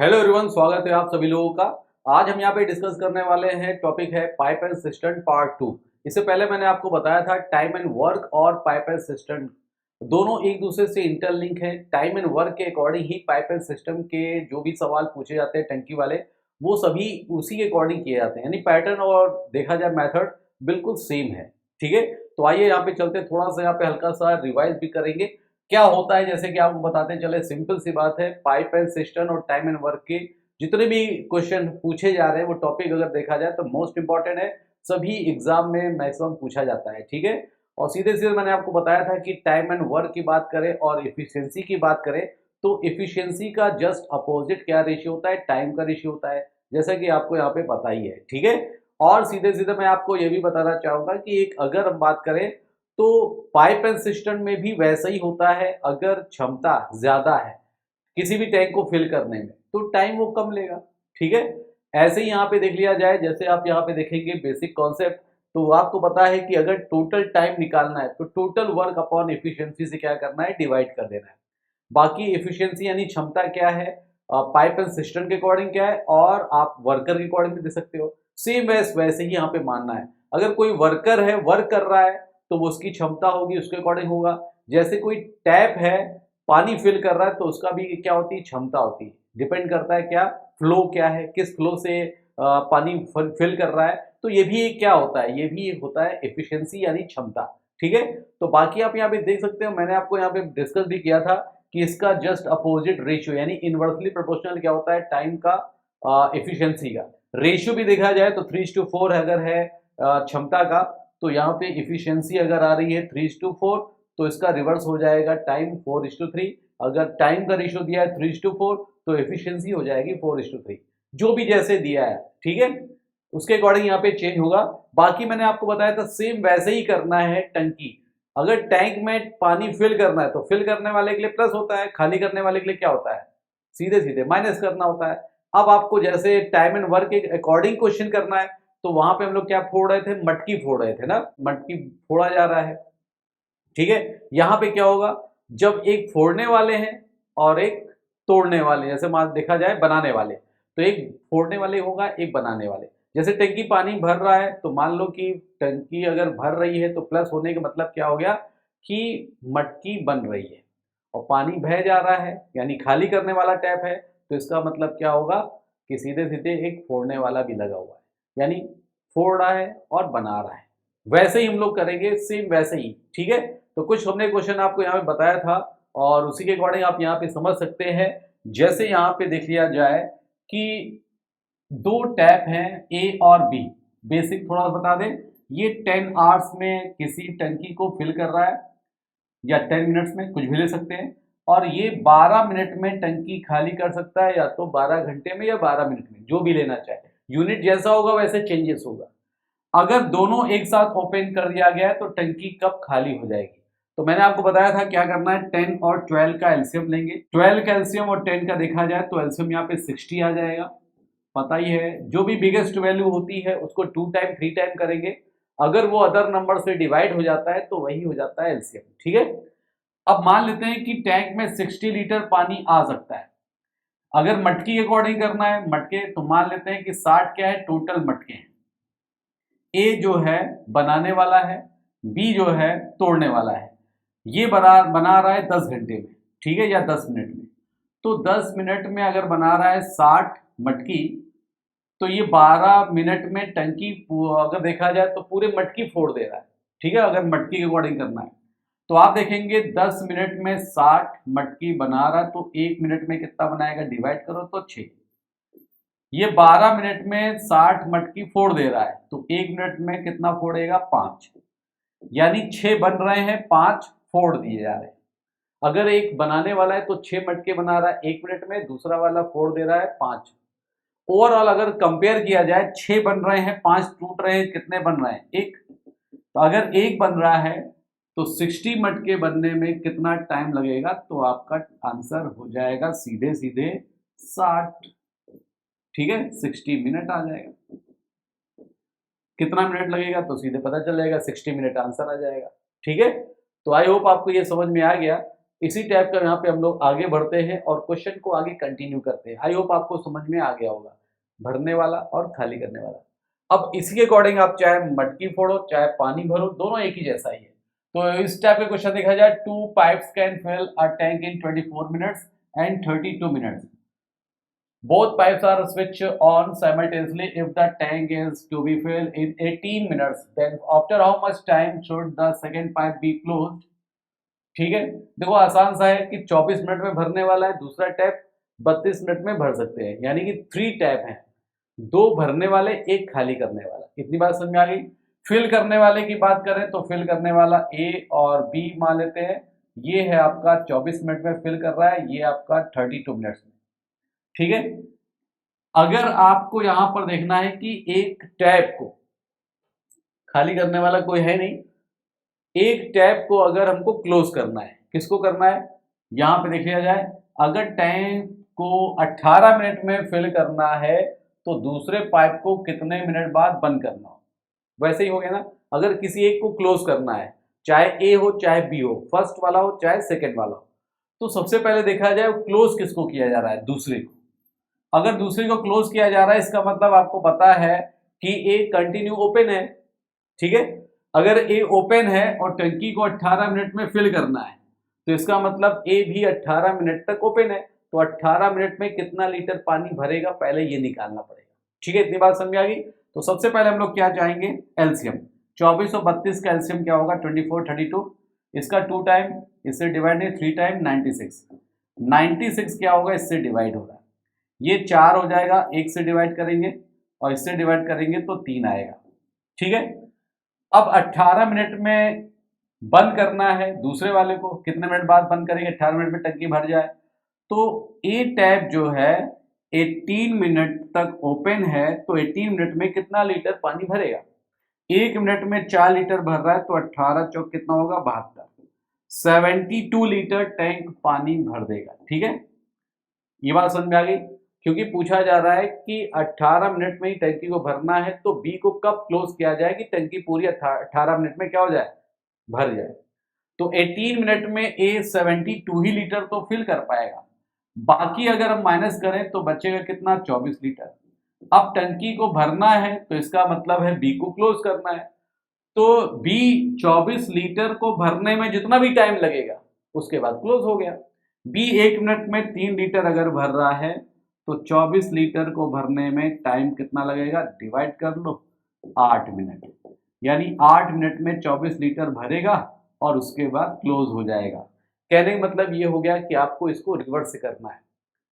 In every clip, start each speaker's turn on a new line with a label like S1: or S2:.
S1: Hello everyone, स्वागत है आप सभी लोगों का। आज हम यहाँ पे डिस्कस करने वाले हैं, टॉपिक है पाइप एंड सिस्टम पार्ट 2। इससे पहले मैंने आपको बताया था टाइम एंड वर्क और पाइप एंड सिस्टम दोनों एक दूसरे से इंटरलिंक है। टाइम एंड वर्क के according he pipe and system के जो भी सवाल पूछे जाते हैं टंकी वाले, वो सभी उसी के अकॉर्डिंग किए जाते हैं, यानी पैटर्न और देखा जाए मेथड बिल्कुल सेम है। ठीक है, तो आइए यहाँ पे चलते, थोड़ा सा यहाँ पे हल्का सा रिवाइज भी करेंगे क्या होता है। जैसे कि आपको बताते चले, सिंपल सी बात है, पाइप एंड सिस्टम और टाइम एंड वर्क के जितने भी क्वेश्चन पूछे जा रहे हैं, वो टॉपिक अगर देखा जाए तो मोस्ट इंपॉर्टेंट है, सभी एग्जाम में मैक्सिमम पूछा जाता है। ठीक है, और सीधे सीधे मैंने आपको बताया था कि टाइम एंड वर्क की बात करें और इफिशियंसी की बात करें, तो इफिशियंसी का जस्ट अपोजिट क्या रेशियो होता है, टाइम का रेशियो होता है, जैसा कि आपको यहाँ पे पता ही है। ठीक है, और सीधे सीधे मैं आपको ये भी बताना चाहूंगा कि एक अगर हम बात करें तो पाइप एंड सिस्टम में भी वैसा ही होता है। अगर क्षमता ज्यादा है किसी भी टैंक को फिल करने में, तो टाइम वो कम लेगा। ठीक है, ऐसे ही यहाँ पे देख लिया जाए, जैसे आप यहाँ पे देखेंगे बेसिक कॉन्सेप्ट, तो आपको पता है कि अगर टोटल टाइम निकालना है तो टोटल वर्क अपॉन एफिशिएंसी से क्या करना है, डिवाइड कर देना है। बाकी एफिशिएंसी यानी क्षमता क्या है, पाइप एंड सिस्टम के अकॉर्डिंग क्या है, और आप वर्कर के अकॉर्डिंग भी दे सकते हो। सेम वैसे ही यहाँ पे मानना है। अगर कोई वर्कर है, वर्क कर रहा है, तो वो उसकी क्षमता होगी, उसके अकॉर्डिंग होगा। जैसे कोई टैप है, पानी फिल कर रहा है, तो उसका भी क्या होती है, क्षमता होती है। डिपेंड करता है क्या, फ्लो क्या है, किस फ्लो से पानी फिल कर रहा है। तो ये भी एक क्या होता है, ये भी एक होता है एफिशिएंसी यानी क्षमता। ठीक है, तो बाकी आप यहाँ पे देख सकते हो, मैंने आपको यहाँ पे डिस्कस भी किया था कि इसका जस्ट अपोजिट रेशियो यानी इनवर्सली प्रोपोर्शनल क्या होता है, टाइम का एफिशिएंसी का रेशियो भी देखा जाए तो 3:4 अगर है क्षमता का, तो यहाँ पे एफिशिएंसी अगर आ रही है 3:4, तो इसका रिवर्स हो जाएगा टाइम 4:3। अगर टाइम का रेशियो दिया है 3:4, तो एफिशिएंसी हो जाएगी 4:3, जो भी जैसे दिया है। ठीक है, उसके अकॉर्डिंग यहाँ पे चेंज होगा। बाकी मैंने आपको बताया था सेम वैसे ही करना है टंकी। अगर टैंक में पानी फिल करना है तो फिल करने वाले के लिए प्लस होता है, खाली करने वाले के लिए क्या होता है, सीधे सीधे माइनस करना होता है। अब आपको जैसे टाइम एंड वर्क के अकॉर्डिंग क्वेश्चन करना है, तो वहां पे हम लोग क्या फोड़ रहे थे, मटकी फोड़ रहे थे ना, मटकी फोड़ा जा रहा है। ठीक है, यहां पे क्या होगा, जब एक फोड़ने वाले हैं और एक तोड़ने वाले, जैसे मान देखा जाए बनाने वाले, तो एक फोड़ने वाले होगा, एक बनाने वाले। जैसे टंकी पानी भर रहा है, तो मान लो कि टंकी अगर भर रही है तो प्लस होने का मतलब क्या हो गया कि मटकी बन रही है, और पानी बह जा रहा है यानी खाली करने वाला टैप है, तो इसका मतलब क्या होगा कि सीधे सीधे एक फोड़ने वाला भी लगा हुआ है, यानी फोड़ रहा है और बना रहा है। वैसे ही हम लोग करेंगे, सेम वैसे ही। ठीक है, तो कुछ हमने क्वेश्चन आपको यहाँ पे बताया था, और उसी के अकॉर्डिंग आप यहाँ पे समझ सकते हैं। जैसे यहाँ पे देख लिया जाए कि दो टैप हैं ए और बी। बेसिक थोड़ा बता दें, ये 10 आवर्स में किसी टंकी को फिल कर रहा है, या 10 मिनट्स में, कुछ भी ले सकते हैं। और ये 12 मिनट में टंकी खाली कर सकता है, या तो 12 घंटे में या 12 मिनट में, जो भी लेना चाहे। यूनिट जैसा होगा वैसे चेंजेस होगा। अगर दोनों एक साथ ओपन कर दिया गया है तो टंकी कब खाली हो जाएगी, तो मैंने आपको बताया था क्या करना है, 10 और 12 का एलसीएम लेंगे। 12 का एलसीएम और 10 का देखा जाए तो एलसीएम यहाँ पे 60 आ जाएगा। पता ही है, जो भी बिगेस्ट वैल्यू होती है उसको 2 टाइम 3 टाइम करेंगे। अगर वो अदर नंबर से डिवाइड हो जाता है तो वही हो जाता है एलसीएम। ठीक है, अब मान लेते हैं कि टैंक में 60 लीटर पानी आ सकता है। अगर मटकी के अकॉर्डिंग करना है, मटके, तो मान लेते हैं कि 60 क्या है, टोटल मटके हैं। ए जो है बनाने वाला है, बी जो है तोड़ने वाला है। ये बना रहा है 10 घंटे में, ठीक है, या 10 मिनट में। तो 10 मिनट में अगर बना रहा है 60 मटकी, तो ये 12 मिनट में टंकी अगर देखा जाए तो पूरे मटकी फोड़ दे रहा है। ठीक है, अगर मटकी के अकॉर्डिंग करना है, तो आप देखेंगे 10 मिनट में 60 मटकी बना रहा है, तो 1 मिनट में कितना बनाएगा, डिवाइड करो तो 6। ये 12 मिनट में 60 मटकी फोड़ दे रहा है, तो 1 मिनट में कितना फोड़ेगा, 5। यानी 6 बन रहे हैं, 5 फोड़ दिए जा रहे हैं। अगर एक बनाने वाला है तो 6 मटके बना रहा है 1 मिनट में, दूसरा वाला फोड़ दे रहा है 5। ओवरऑल अगर कंपेयर किया जाए, 6 बन रहे हैं, 5 टूट रहे हैं, कितने बन रहे हैं, 1। तो अगर 1 बन रहा है तो 60 मटके बनने में कितना टाइम लगेगा, तो आपका आंसर हो जाएगा सीधे सीधे 60। ठीक है, 60 मिनट आ जाएगा। कितना मिनट लगेगा तो सीधे पता चल जाएगा, 60 मिनट आंसर आ जाएगा। ठीक है, तो आई होप आपको ये समझ में आ गया। इसी टाइप का यहाँ पे हम लोग आगे बढ़ते हैं और क्वेश्चन को आगे कंटिन्यू करते हैं। आई होप आपको समझ में आ गया होगा, भरने वाला और खाली करने वाला। अब इसी के अकॉर्डिंग आप चाहे मटकी फोड़ो चाहे पानी भरो, दोनों एक ही जैसा ही है। तो इस टाइप के क्वेश्चन देखा जाए, 2 pipes can fill a tank in 24 minutes and 32 minutes. Both pipes are switched on simultaneously if the tank is to be filled in 18 minutes. Then after how much time should the second pipe be closed? ठीक है, देखो आसान सा है कि 24 minute में भरने वाला है, दूसरा टैप 32 मिनट में भर सकते हैं, यानी कि 3 टैप हैं, 2 भरने वाले 1 खाली करने वाला। इतनी बात समझ में आ गई। फिल करने वाले की बात करें तो फिल करने वाला ए और बी मान लेते हैं। ये है आपका 24 मिनट में फिल कर रहा है, ये आपका 32 मिनट्स में। ठीक है, अगर आपको यहां पर देखना है कि एक टैप को खाली करने वाला कोई है नहीं, एक टैप को अगर हमको क्लोज करना है, किसको करना है, यहां पे देखा जाए, अगर टैंक को 18 मिनट में फिल करना है तो दूसरे पाइप को कितने मिनट बाद बंद करना हो। वैसे ही हो गया ना, अगर किसी एक को क्लोज करना है, चाहे ए हो चाहे बी हो, फर्स्ट वाला हो चाहे सेकेंड वाला हो, तो सबसे पहले देखा जाए क्लोज किसको किया जा रहा है, दूसरे को। अगर दूसरे को क्लोज किया जा रहा है, इसका मतलब आपको पता है कि ए कंटिन्यू ओपन है। ठीक है, अगर ए ओपन है और टंकी को 18 मिनट में फिल करना है, तो इसका मतलब ए भी 18 मिनट तक ओपन है, तो 18 मिनट में कितना लीटर पानी भरेगा, पहले ये निकालना पड़ेगा। ठीक है, इतनी बात समझ आ गई। तो सबसे पहले हम लोग क्या चाहेंगे, एलसीएम। 24 और 32 का एलसीएम क्या होगा, 24 32, इसका 2 टाइम, इससे डिवाइड है 3 टाइम 96, 96 क्या होगा, इससे डिवाइड हो रहा है, ये 4 हो जाएगा, 1 से डिवाइड करेंगे और इससे डिवाइड करेंगे तो 3 आएगा। ठीक है, अब 18 मिनट में बंद करना है, दूसरे वाले को कितने मिनट बाद बंद करेंगे, 18 मिनट में टंकी भर जाए। तो ए टैप जो है 18 मिनट तक ओपन है, तो 18 मिनट में कितना लीटर पानी भरेगा, 1 मिनट में 4 लीटर भर रहा है, तो 18 चौक कितना होगा, 72, 72 लीटर टैंक पानी भर देगा। ठीक है, ये बात समझ में आ गई। क्योंकि पूछा जा रहा है कि 18 मिनट में ही टंकी को भरना है, तो बी को कब क्लोज किया जाए कि टंकी पूरी 18 मिनट में क्या हो जाए, भर जाए। तो 18 मिनट में ए 72 ही लीटर तो फिल कर पाएगा, बाकी अगर हम माइनस करें तो बचेगा कितना, 24 लीटर। अब टंकी को भरना है तो इसका मतलब है बी को क्लोज करना है, तो बी 24 लीटर को भरने में जितना भी टाइम लगेगा उसके बाद क्लोज हो गया। बी 1 मिनट में 3 लीटर अगर भर रहा है, तो 24 लीटर को भरने में टाइम कितना लगेगा, डिवाइड कर लो 8 मिनट, यानी 8 मिनट में 24 लीटर भरेगा और उसके बाद क्लोज हो जाएगा। कहने का मतलब ये हो गया कि आपको इसको रिवर्स से करना है।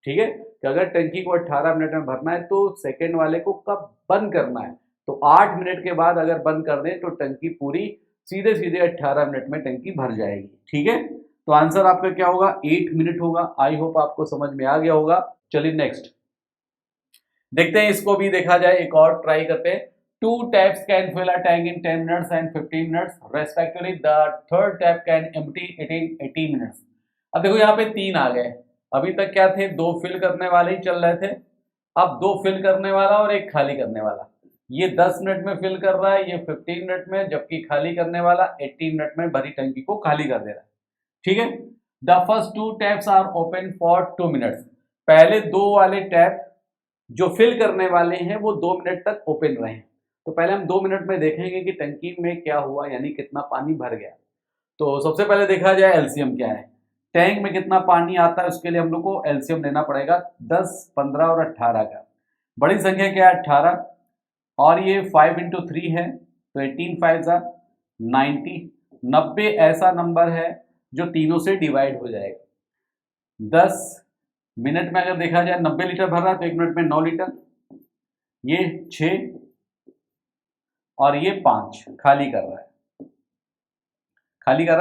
S1: ठीक है, कि अगर टंकी को 18 मिनट में भरना है तो सेकेंड वाले को कब बंद करना है, तो 8 मिनट के बाद अगर बंद कर दें तो टंकी पूरी सीधे सीधे 18 मिनट में टंकी भर जाएगी। ठीक है, तो आंसर आपका क्या होगा, 8 मिनट होगा। आई होप आपको समझ में आ गया होगा। चलिए नेक्स्ट देखते हैं, इसको भी देखा जाए, एक और ट्राई करते हैं। 2 taps can fill a tank in 10 minutes and 15 minutes respectively. The third tap can empty it in 18 minutes. अब देखो यहाँ पे 3 आ गए, अभी तक क्या थे, 2 फिल करने वाले ही चल रहे थे, अब 2 फिल करने वाला और 1 खाली करने वाला। ये 10 मिनट में फिल कर रहा है, ये 15 मिनट में, जबकि खाली करने वाला 18 मिनट में भरी टंकी को खाली कर दे रहा है। ठीक है, the first 2 taps are open for 2 minutes. पहले 2 वाले टैप जो फिल करने वाले हैं वो 2 मिनट तक ओपन रहे। तो पहले हम 2 मिनट में देखेंगे कि टंकी में क्या हुआ, यानी कितना पानी भर गया। तो सबसे पहले देखा जाए एलसीएम क्या है, टैंक में कितना पानी आता है, उसके लिए हम लोग को एलसीएम लेना पड़ेगा 10, 15 और 18 का। बड़ी संख्या क्या है, 18, और ये 5 × 3 है, तो 18 5 90। 90 ऐसा नंबर है जो तीनों से डिवाइड हो जाएगा। 10 मिनट में अगर देखा जाए 90 लीटर भर रहा है, तो 1 मिनट में 9 लीटर, ये 6 और ये 5 खाली कर रहा है,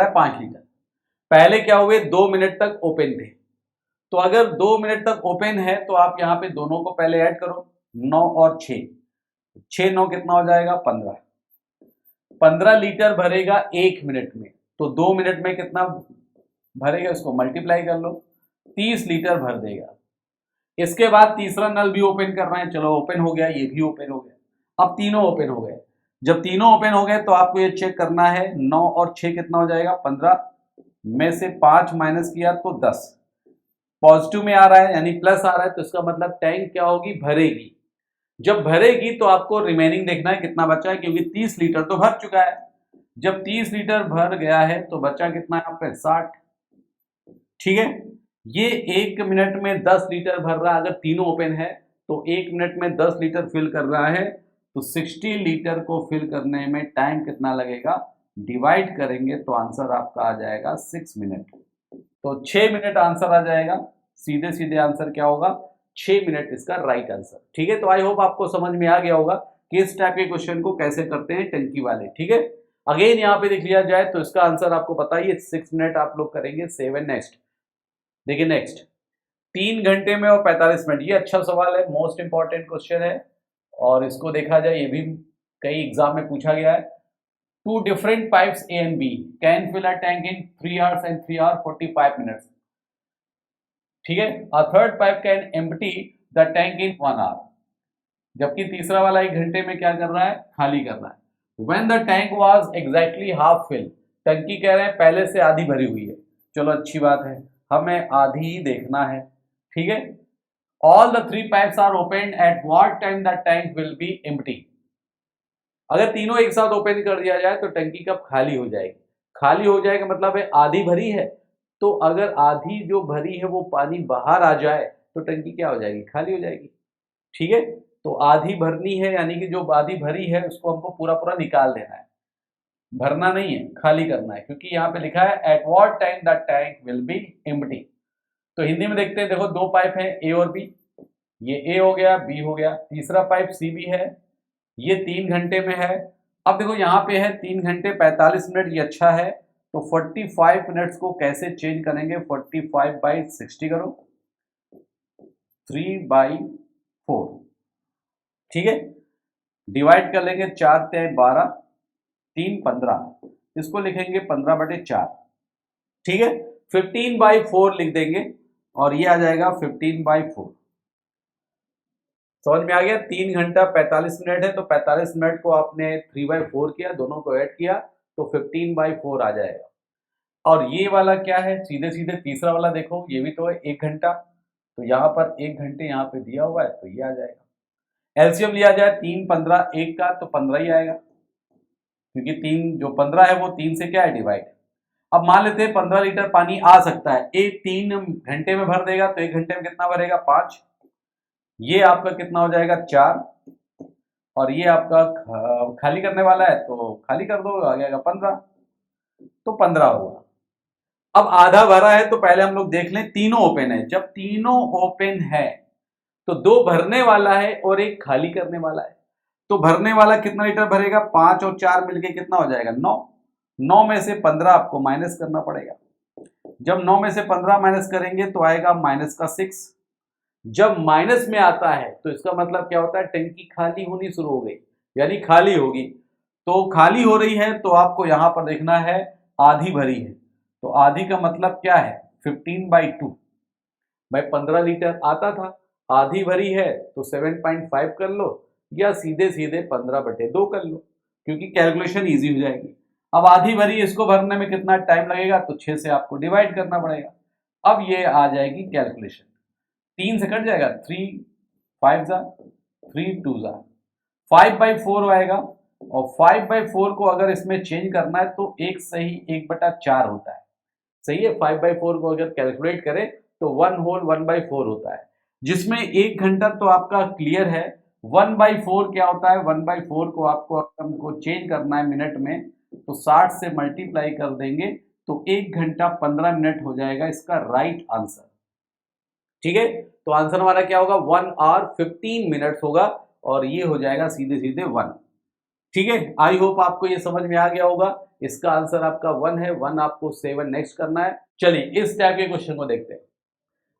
S1: 5 लीटर। पहले क्या हुए, 2 मिनट तक ओपन थे, तो अगर 2 मिनट तक ओपन है तो आप यहाँ पे दोनों को पहले ऐड करो, 9 और 6, 6 9 कितना हो जाएगा, 15। 15 लीटर भरेगा 1 मिनट में, तो 2 मिनट में कितना भरेगा, उसको मल्टीप्लाई कर लो, 30 लीटर भर देगा। इसके बाद तीसरा नल भी ओपन कर रहे हैं, चलो ओपन हो गया, ये भी ओपन हो गया, अब तीनों ओपन हो गए। जब तीनों ओपन हो गए तो आपको ये चेक करना है, 9 और 6 कितना हो जाएगा, 15, में से 5 माइनस किया तो 10, पॉजिटिव में आ रहा है यानी प्लस आ रहा है, तो इसका मतलब टैंक क्या होगी, भरेगी। जब भरेगी तो आपको रिमेनिंग देखना है कितना बचा है, क्योंकि 30 लीटर तो भर चुका है। जब 30 लीटर भर गया है तो बचा कितना यहाँ पे, 60। ठीक है, ये 1 मिनट में 10 लीटर भर रहा है। अगर तीनों ओपन है तो 1 मिनट में 10 लीटर फिल कर रहा है, तो 60 लीटर को फिल करने में टाइम कितना लगेगा, डिवाइड करेंगे तो आंसर आपका आ जाएगा 6 मिनट। तो 6 मिनट आंसर आ जाएगा, सीधे सीधे आंसर क्या होगा, 6 मिनट इसका राइट आंसर। ठीक है, तो आई होप आपको समझ में आ गया होगा कि इस टाइप के क्वेश्चन को कैसे करते हैं टंकी वाले। ठीक है, अगेन यहाँ पे देख लिया जाए तो इसका आंसर आपको पता ही है, 6 मिनट आप लोग करेंगे 7। नेक्स्ट देखिए, नेक्स्ट 3 घंटे में और 45 मिनट, ये अच्छा सवाल है, मोस्ट इंपॉर्टेंट क्वेश्चन है, और इसको देखा जाए ये भी कई एग्जाम में पूछा गया है। 2 different pipes A and B can fill a tank in 3 hours and 3 hours 45 minutes. ठीक है, a third pipe can empty the tank in 1 hour. जबकि तीसरा वाला 1 घंटे में क्या कर रहा है, खाली कर रहा है। When the tank was exactly half fill, टंकी कह रहे हैं पहले से आधी भरी हुई है। चलो अच्छी बात है, हमें आधी ही देखना है। ठीक है, all the 3 pipes are opened at what time the tank will be empty. अगर तीनों एक साथ ओपन कर दिया जाए तो टंकी कब खाली हो जाएगी, खाली हो जाएगा मतलब है आधी भरी है, तो अगर आधी जो भरी है वो पानी बाहर आ जाए तो टंकी क्या हो जाएगी, खाली हो जाएगी। ठीक है, तो आधी भरनी है यानी कि जो आधी भरी है उसको हमको पूरा पूरा निकाल देना है, भरना नहीं है, खाली करना है, क्योंकि यहाँ पे लिखा है at what time the tank will be empty. तो हिंदी में देखते हैं, देखो 2 पाइप है ए और बी, ये ए हो गया, बी हो गया, तीसरा पाइप सी बी है, ये 3 घंटे में है। अब देखो यहाँ पे है 3 घंटे 45 मिनट, ये अच्छा है, तो 45 मिनट्स को कैसे चेंज करेंगे, 45/60 करो, 3/4। ठीक है, डिवाइड कर लेंगे, 4 × 12, 3 15, इसको लिखेंगे 15/4। ठीक है, 15/4 लिख देंगे और ये आ जाएगा 15/4। समझ में आ गया, 3 घंटा 45 मिनट है, तो 45 मिनट को आपने 3/4 किया, दोनों को ऐड किया तो 15/4 आ जाएगा। और ये वाला क्या है, सीधे सीधे तीसरा वाला देखो, ये भी तो है 1 घंटा, तो यहाँ पर 1 घंटे यहाँ पे दिया हुआ है, तो ये आ जाएगा। एलसीएम लिया जाए 3 15 1 का, तो 15 ही आएगा, क्योंकि 3 जो 15 है वो 3 से क्या है, डिवाइड। अब मान लेते हैं 15 लीटर पानी आ सकता है, एक 3 घंटे में भर देगा, तो 1 घंटे में कितना भरेगा, 5। ये आपका कितना हो जाएगा, 4, और ये आपका खाली करने वाला है तो खाली कर दो, आ जाएगा 15, तो 15 होगा। अब आधा भरा है तो पहले हम लोग देख लें, तीनों ओपन है। जब तीनों ओपन है तो 2 भरने वाला है और 1 खाली करने वाला है, तो भरने वाला कितना लीटर भरेगा, 5 और 4 मिलके कितना हो जाएगा, 9। 9 में से 15 आपको माइनस करना पड़ेगा। जब 9 में से 15 माइनस करेंगे तो आएगा -6। जब माइनस में आता है तो इसका मतलब क्या होता है, टंकी खाली होनी शुरू हो गई, यानी खाली होगी। तो खाली हो रही है तो आपको यहां पर देखना है आधी भरी है, तो आधी का मतलब क्या है, 15/2। भाई 15 लीटर आता था, आधी भरी है तो 7.5 कर लो, या सीधे सीधे 15/2 कर लो, क्योंकि कैलकुलेशन इजी हो जाएगी। अब आधी भरी, इसको भरने में कितना टाइम लगेगा, तो 6 से आपको डिवाइड करना पड़ेगा। अब ये आ जाएगी कैलकुलेशन, 3 से कट जाएगा, 3 5 जा, 3 2 जा, 5/4 आएगा। और 5/4 को अगर इसमें चेंज करना है तो 1 सही 1/4 होता है, सही है। 5/4 को अगर कैलकुलेट करें तो 1 होल 1/4 होता है, जिसमें 1 घंटा तो आपका क्लियर है। 1/4 क्या होता है, 1/4 को आपको हमको चेंज करना है मिनट में, तो 60 से मल्टीप्लाई कर देंगे तो 1 घंटा 15 मिनट हो जाएगा इसका राइट आंसर। ठीक है, तो आंसर हमारा क्या होगा, 1 hour 15 मिनट्स होगा, और ये हो जाएगा सीधे सीधे 1। ठीक है, आई होप आपको ये समझ में आ गया होगा। इसका आंसर आपका 1 है, 1 आपको 7 नेक्स्ट करना है। चलिए इस टाइप के क्वेश्चन को देखते हैं।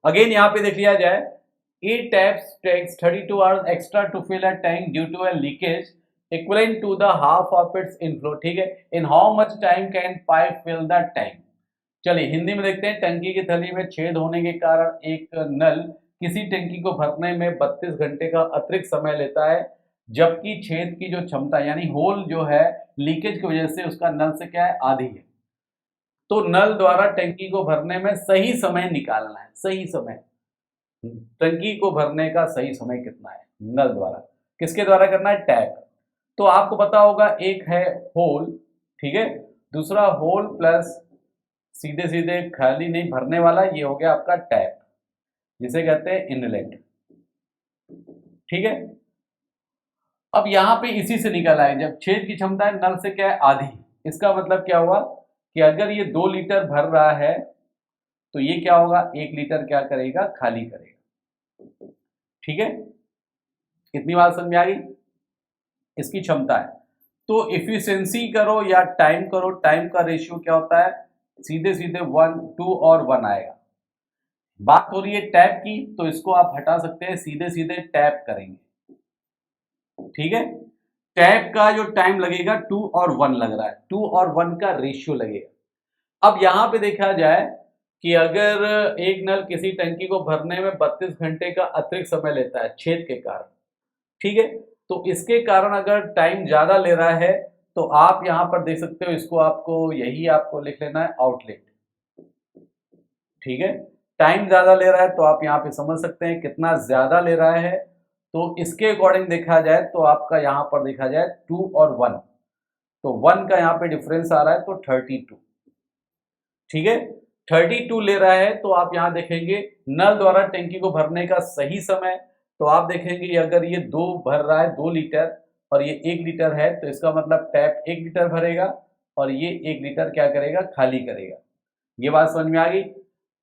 S1: अगेन यहाँ पे देख लिया जाए, a taps takes 32 hours extra to fill a tank due to a leakage equivalent to the half of its inflow. ठीक है, in how much time can pipe fill the tank. चलिए हिंदी में देखते हैं, टंकी की थैली में छेद होने के कारण एक नल किसी टंकी को भरने में 32 घंटे का अतिरिक्त समय लेता है, जबकि छेद की जो क्षमता यानी होल जो है लीकेज की वजह से उसका नल से क्या है, आधी है। तो नल द्वारा टंकी को भरने में सही समय निकालना है। सही समय, टंकी को भरने का सही समय कितना है नल द्वारा, किसके द्वारा करना है, टैप। तो आपको पता होगा एक है होल, ठीक है, दूसरा होल प्लस सीधे सीधे खाली नहीं भरने वाला, ये हो गया आपका टैप, जिसे कहते हैं इनलेट, ठीक है। अब यहां पे इसी से निकल आए, जब छेद की क्षमता है नल से क्या है, आधी, इसका मतलब क्या हुआ कि अगर ये 2 लीटर भर रहा है तो ये क्या होगा, 1 लीटर क्या करेगा, खाली करेगा, ठीक है। कितनी बात समझ में आ गई, इसकी क्षमता है। तो इफिशियंसी करो या टाइम करो, टाइम का रेशियो क्या होता है, सीधे सीधे 1 2 और 1 आएगा। बात हो रही है टैप की, तो इसको आप हटा सकते हैं, सीधे सीधे टैप करेंगे, ठीक है। टैप का जो टाइम लगेगा 2 और 1 लग रहा है, 2 और 1 का रेशियो लगेगा। अब यहां पे देखा जाए कि अगर एक नल किसी टंकी को भरने में 32 घंटे का अतिरिक्त समय लेता है छेद के कारण, ठीक है, तो इसके कारण अगर टाइम ज्यादा ले रहा है तो आप यहां पर देख सकते हो, इसको आपको यही आपको लिख लेना है आउटलेट, ठीक है। टाइम ज्यादा ले रहा है तो आप यहां पे समझ सकते हैं कितना ज्यादा ले रहा है, तो इसके अकॉर्डिंग देखा जाए तो आपका यहां पर देखा जाए 2 और 1, तो 1 का यहां पे डिफरेंस आ रहा है, तो 32, ठीक है, 32 ले रहा है। तो आप यहां देखेंगे नल द्वारा टंकी को भरने का सही समय, तो आप देखेंगे अगर ये 2 भर रहा है 2 लीटर और ये 1 लीटर है, तो इसका मतलब टैप 1 लीटर भरेगा और ये 1 लीटर क्या करेगा, खाली करेगा। ये बात समझ में आ गई।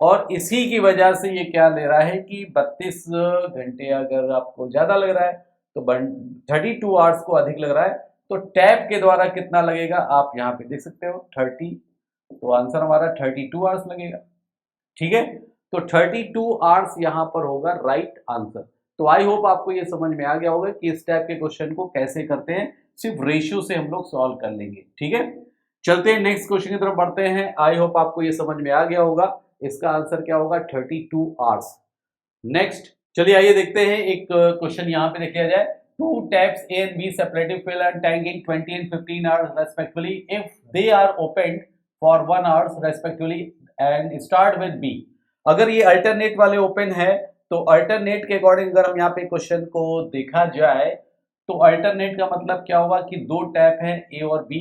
S1: और इसी की वजह से ये क्या ले रहा है कि 32 घंटे अगर आपको ज्यादा लग रहा है तो 32 आवर्स को अधिक लग रहा है, तो टैप के द्वारा कितना लगेगा आप यहाँ पे देख सकते हो 30, तो आंसर हमारा 32 आवर्स लगेगा, ठीक है। तो 32 आवर्स यहाँ पर होगा राइट आंसर। तो आई होप आपको ये समझ में आ गया होगा कि इस टाइप के क्वेश्चन को कैसे करते हैं, सिर्फ रेशियो से हम लोग सॉल्व कर लेंगे, ठीक है। चलते हैं नेक्स्ट क्वेश्चन की तरफ बढ़ते हैं। आई होप आपको ये समझ में आ गया होगा, इसका आंसर क्या होगा 32 आवर्स। नेक्स्ट चलिए आइए देखते हैं एक क्वेश्चन यहाँ पे देख लिया जाए। Two taps A and B separately fill a tank in 20 and 15 hours respectively if they are opened for 1 hours respectively and start with B। अगर ये अल्टरनेट वाले ओपन है तो अल्टरनेट के अकॉर्डिंग अगर हम यहाँ पे क्वेश्चन को देखा जाए तो अल्टरनेट का मतलब क्या होगा कि 2 टैप हैं ए और बी,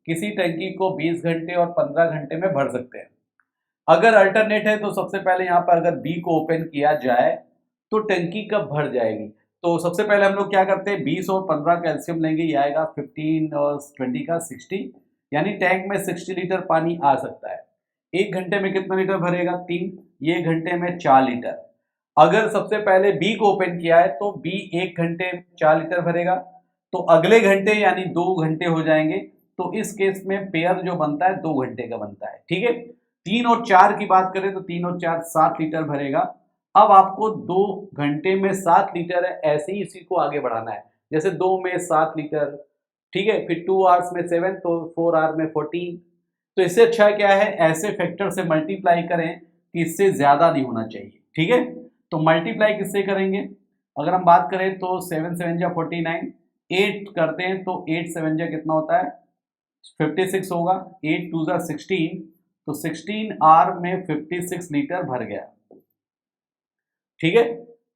S1: किसी टंकी को 20 घंटे और 15 घंटे में भर सकते हैं। अगर अल्टरनेट है तो सबसे पहले यहाँ पर अगर बी को ओपन किया जाए तो टंकी कब भर जाएगी, तो सबसे पहले हम लोग क्या करते हैं 20 और 15 कैल्शियम लेंगे, ये आएगा 15 और 20 का 60, यानी टैंक में 60 लीटर पानी आ सकता है। 1 घंटे में कितना लीटर भरेगा 3, ये घंटे में 4 लीटर। अगर सबसे पहले बी को ओपन किया है तो बी 1 घंटे 4 लीटर भरेगा, तो अगले घंटे यानी 2 घंटे हो जाएंगे, तो इस केस में पेयर जो बनता है 2 घंटे का बनता है, ठीक है। 3 और 4 की बात करें तो 3 और 4 7 लीटर भरेगा। अब आपको 2 घंटे में 7 लीटर है, ऐसे ही इसी को आगे बढ़ाना है, जैसे 2 में 7 लीटर, ठीक है, फिर 2 आवर्स में 7, तो 4 आवर में 14। तो इससे अच्छा क्या है ऐसे फैक्टर से मल्टीप्लाई करें कि इससे ज्यादा नहीं होना चाहिए, ठीक है। तो मल्टीप्लाई किससे करेंगे, अगर हम बात करें तो 7 7 जा 49, 8 करते हैं तो 8 7 जा कितना होता है 56 होगा, 8 2 जा 16, तो 16 आर में 56 लीटर भर गया, ठीक है,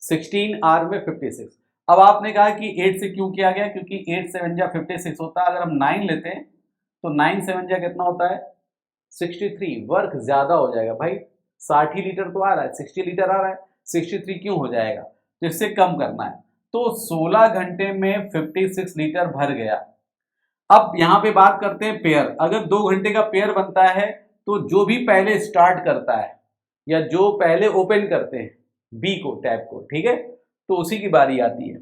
S1: 16 आर में 56। अब आपने कहा कि 8 से क्यों किया गया, क्योंकि 8 7 जा 56 होता है, अगर हम 9 लेते हैं तो 9 7 जा कितना होता है 63, वर्क ज्यादा हो जाएगा भाई, 60 ही लीटर तो आ रहा है, 60 लीटर आ रहा है, 63 क्यों हो जाएगा, तो इससे कम करना है। तो 16 घंटे में 56 लीटर भर गया। अब यहां पे बात करते हैं पेयर, अगर 2 घंटे का पेयर बनता है तो जो भी पहले स्टार्ट करता है या जो पहले ओपन करते हैं बी को टैप को, ठीक है, तो उसी की बारी आती है।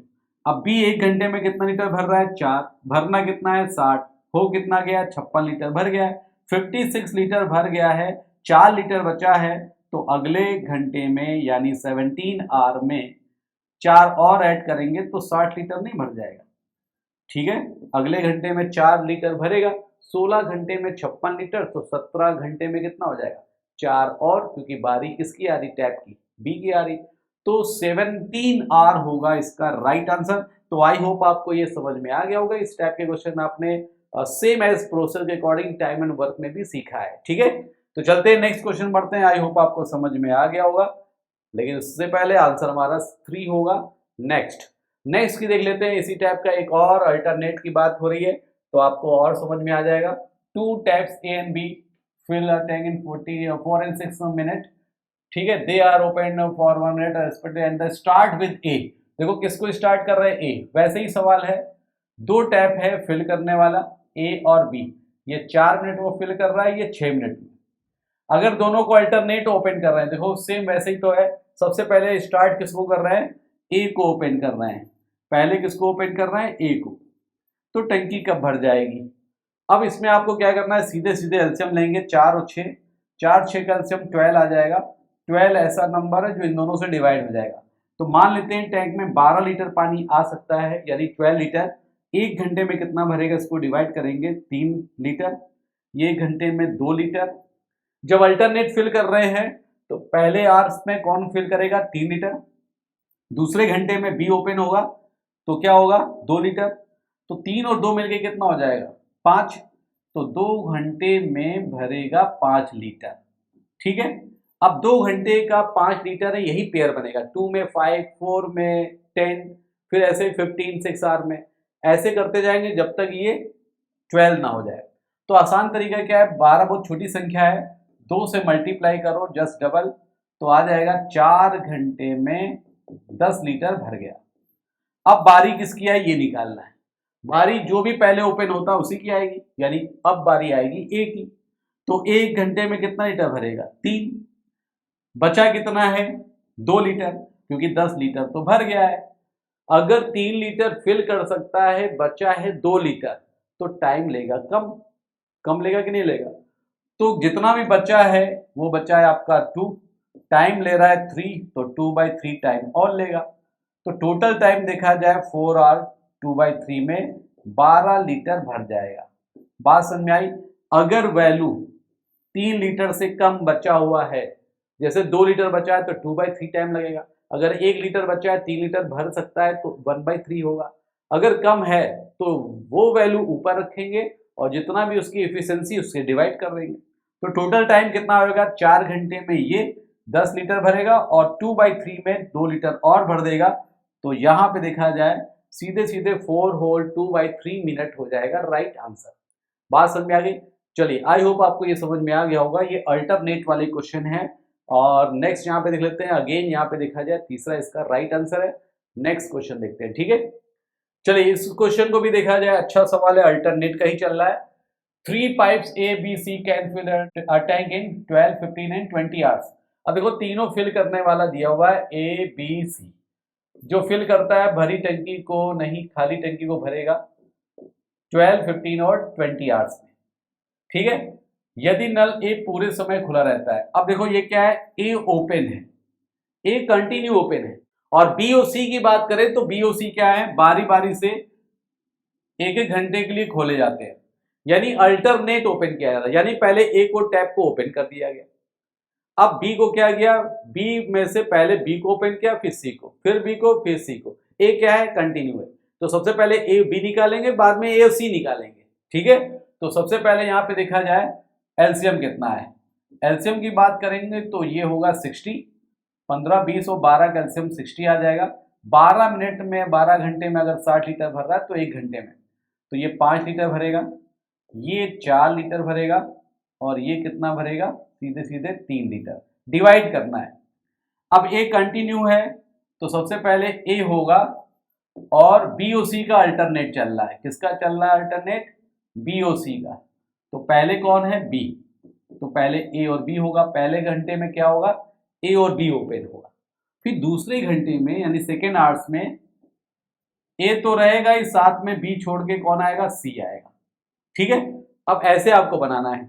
S1: अब बी 1 घंटे में कितना लीटर भर रहा है 4, भरना कितना है 60, हो कितना गया 56 लीटर भर गया है, 56 लीटर भर गया है, 4 लीटर बचा है, तो अगले घंटे में यानी 17 आवर में 4 और ऐड करेंगे तो 60 लीटर नहीं भर जाएगा, ठीक है। अगले घंटे में 4 लीटर भरेगा, 16 घंटे में 56 लीटर, तो 17 घंटे में कितना हो जाएगा 4 और, क्योंकि बारी किसकी आ रही टैप की, बी की आ रही, तो 17 आर होगा इसका राइट आंसर। तो आई होप आपको ये समझ में आ गया होगा, इस टाइप के क्वेश्चन आपने सेम एज प्रोसेस के अकॉर्डिंग टाइम एंड वर्क में भी सीखा है, ठीक है। तो चलते हैं नेक्स्ट क्वेश्चन पढ़ते हैं। आई होप आपको समझ में आ गया होगा, लेकिन उससे पहले आंसर हमारा 3 होगा। नेक्स्ट की देख लेते हैं। इसी टाइप का एक और अल्टरनेट की बात हो रही है तो आपको और समझ में आ जाएगा। 2 taps A and B fill a tank in 4 and 6 minute, ठीक है। They are open for 1 minute and start with A। देखो किसको स्टार्ट कर रहे हैं, A। वैसे ही सवाल है, 2 टैप है फिल करने वाला A और B। ये 4 मिनट वो फिल कर रहा है, ये 6 मिनट में। अगर दोनों को अल्टरनेट ओपन कर रहे हैं, देखो सेम वैसे ही तो है। सबसे पहले स्टार्ट किसको कर रहे हैं, ए को ओपन कर रहे हैं। पहले किसको ओपन कर रहे हैं, ए को। तो टंकी कब भर जाएगी। अब इसमें आपको क्या करना है, सीधे सीधे एलसीएम लेंगे। 4 और 6, 4 6 का एलसीएम 12 आ जाएगा। 12 ऐसा नंबर है जो इन दोनों से डिवाइड हो जाएगा। तो मान लेते हैं टैंक में 12 लीटर पानी आ सकता है, यानी 12 लीटर। 1 घंटे में कितना भरेगा, इसको डिवाइड करेंगे 3 लीटर। ये 1 घंटे में 2 लीटर। जब अल्टरनेट फिल कर रहे हैं तो पहले आवर्स में कौन फिल करेगा, 3 लीटर। दूसरे घंटे में बी ओपन होगा तो क्या होगा, 2 लीटर। तो 3 और 2 मिलके कितना हो जाएगा, 5। तो 2 घंटे में भरेगा 5 लीटर, ठीक है। अब 2 घंटे का 5 लीटर है, यही पेयर बनेगा। 2 में 5, 4 में 10, फिर ऐसे 15 6 आवर में ऐसे करते जाएंगे जब तक ये 12 ना हो जाए। तो आसान तरीका क्या है, 12 बहुत छोटी संख्या है, 2 से मल्टीप्लाई करो जस्ट डबल, तो आ जाएगा 4 घंटे में 10 लीटर भर गया। अब बारी किसकी है ये निकालना है। बारी जो भी पहले ओपन होता है उसी की आएगी, यानी अब बारी आएगी ए की। तो 1 घंटे में कितना लीटर भरेगा, 3। बचा कितना है, 2 लीटर, क्योंकि 10 लीटर तो भर गया है। अगर 3 लीटर फिल कर सकता है, बचा है 2 लीटर, तो टाइम लेगा कम लेगा कि नहीं लेगा। तो जितना भी बचा है वो बचा है आपका 2, टाइम ले रहा है 3, तो 2/3 टाइम और लेगा। तो टोटल टाइम देखा जाए 4 आवर 2/3 में 12 लीटर भर जाएगा। बात समझ में आई। अगर वैल्यू 3 लीटर से कम बचा हुआ है, जैसे 2 लीटर बचा है तो 2/3 टाइम लगेगा। अगर 1 लीटर बचा है, 3 लीटर भर सकता है, तो 1/3 होगा। अगर कम है तो वो वैल्यू ऊपर रखेंगे और जितना भी उसकी एफिशिएंसी उससे डिवाइड कर देंगे। तो टोटल टाइम कितना होगा, 4 घंटे में ये 10 लीटर भरेगा और 2/3 में 2 लीटर और भर देगा। तो यहाँ पे देखा जाए सीधे सीधे 4 होल 2/3 मिनट हो जाएगा राइट आंसर। बात समझ में आ गई। चलिए आई होप आपको ये समझ में आ गया होगा। ये अल्टरनेट वाले क्वेश्चन है। और नेक्स्ट यहाँ पे देख लेते हैं। अगेन यहाँ पे देखा जाए तीसरा इसका राइट आंसर है। नेक्स्ट क्वेश्चन देखते हैं, ठीक है। चलिए इस क्वेश्चन को भी देखा जाए, अच्छा सवाल है, अल्टरनेट का ही चल रहा है। 3 pipes A B C can fill a tank in 12 15 and 20 hours. अब देखो तीनों फिल करने वाला दिया हुआ है A B C। जो फिल करता है भरी टंकी को नहीं, खाली टंकी को भरेगा 12 15 और 20 आवर्स में, ठीक है। यदि नल ए पूरे समय खुला रहता है। अब देखो ये क्या है, ए ओपन है, ए कंटिन्यू ओपन है। और बी और सी की बात करें तो बी और सी क्या है, बारी बारी से एक एक घंटे के लिए खोले जाते हैं, यानी अल्टरनेट ओपन किया जाता है। यानी पहले ए को टैप को ओपन कर दिया गया, अब बी को क्या किया, बी में से पहले बी को ओपन किया, फिर सी को, फिर बी को, फिर सी को। ए क्या है, कंटिन्यू है। तो सबसे पहले ए बी निकालेंगे, बाद में ए और सी निकालेंगे, ठीक है। तो सबसे पहले यहाँ पे देखा जाए एलसीएम कितना है। एलसीएम की बात करेंगे तो ये होगा 60, 15 20 और 12 का एलसीएम 60 आ जाएगा। 12 मिनट में, 12 घंटे में अगर 60 लीटर भर रहा है तो 1 घंटे में तो ये 5 लीटर भरेगा, ये 4 लीटर भरेगा और ये कितना भरेगा, सीधे सीधे 3 लीटर। डिवाइड करना है। अब ए कंटिन्यू है तो सबसे पहले ए होगा और बी ओ सी का अल्टरनेट चल रहा है। किसका चल रहा है अल्टरनेट, बी ओ सी का। तो पहले कौन है, बी। तो पहले ए और बी होगा। पहले घंटे में क्या होगा, ए और बी ओपन होगा। फिर दूसरे घंटे में यानी सेकेंड आवर्स में ए तो रहेगा ही, साथ में बी छोड़ के कौन आएगा, सी आएगा, ठीक है। अब ऐसे आपको बनाना है।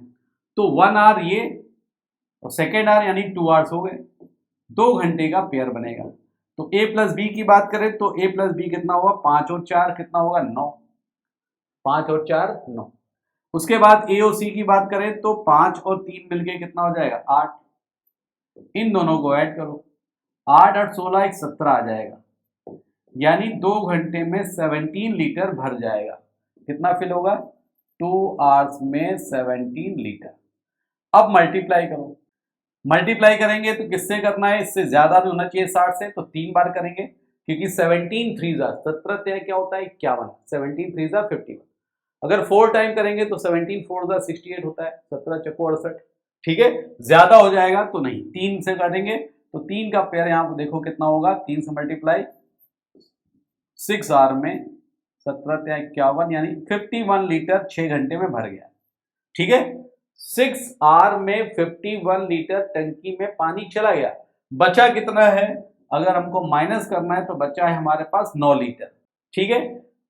S1: तो 1 आवर ये और सेकेंड आवर यानी 2 आवर्स हो गए, 2 घंटे का पेयर बनेगा। तो ए प्लस बी की बात करें तो ए प्लस बी कितना होगा, 5 और 4 कितना होगा, 9। 5 और 4 9। उसके बाद ए और सी की बात करें तो 5 और 3 मिलके कितना हो जाएगा, 8। इन दोनों को ऐड करो, 8 8 16 एक 17 आ जाएगा। यानी 2 घंटे में 17 लीटर भर जाएगा। कितना फिल होगा, 2 आवर्स में 17 लीटर। अब मल्टीप्लाई करो, मल्टीप्लाई करेंगे तो किससे करना है, इससे ज्यादा नहीं होना चाहिए 60 से, तो 3 बार करेंगे क्योंकि 17 3 17 क्या होता है 51, 17 3 51। अगर 4 टाइम करेंगे तो 17 4 68 होता है, 17 चक्को 68। ठीक है, ज्यादा हो जाएगा तो नहीं, 3 से करेंगे तो 3 का पेयर यहां देखो कितना होगा, 3 से मल्टीप्लाई 6 आर में 17 51 यानी 51 लीटर 6 घंटे में भर गया। ठीक है, 6 आर में 51 लीटर टंकी में पानी चला गया। बचा कितना है, अगर हमको माइनस करना है तो बचा है हमारे पास 9 लीटर। ठीक है,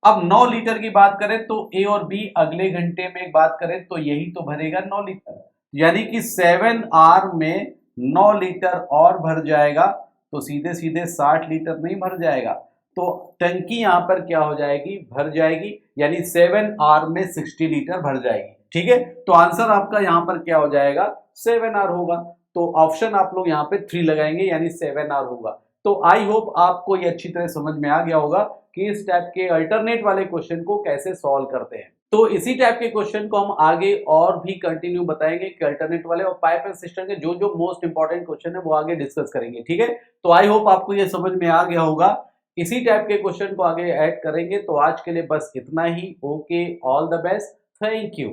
S1: अब 9 लीटर की बात करें तो ए और बी अगले घंटे में बात करें तो यही तो भरेगा 9 लीटर, यानी कि 7 आर में 9 लीटर और भर जाएगा, तो सीधे सीधे 60 लीटर नहीं भर जाएगा, तो टंकी यहां पर क्या हो जाएगी, भर जाएगी, यानी 7 आर में 60 लीटर भर जाएगी। ठीक है, तो आंसर आपका यहां पर क्या हो जाएगा, 7 आर होगा। तो ऑप्शन आप लोग यहाँ पे 3 लगाएंगे, यानी 7 आर होगा। तो आई होप आपको ये अच्छी तरह समझ में आ गया होगा कि इस टाइप के अल्टरनेट वाले क्वेश्चन को कैसे सॉल्व करते हैं। तो इसी टाइप के क्वेश्चन को हम आगे और भी कंटिन्यू बताएंगे कि अल्टरनेट वाले और पाइप एंड सिस्टम के जो जो मोस्ट इंपॉर्टेंट क्वेश्चन है वो आगे डिस्कस करेंगे। ठीक है, तो आई होप आपको ये समझ में आ गया होगा। इसी टाइप के क्वेश्चन को आगे ऐड करेंगे। तो आज के लिए बस इतना ही। Okay, all the best, thank you.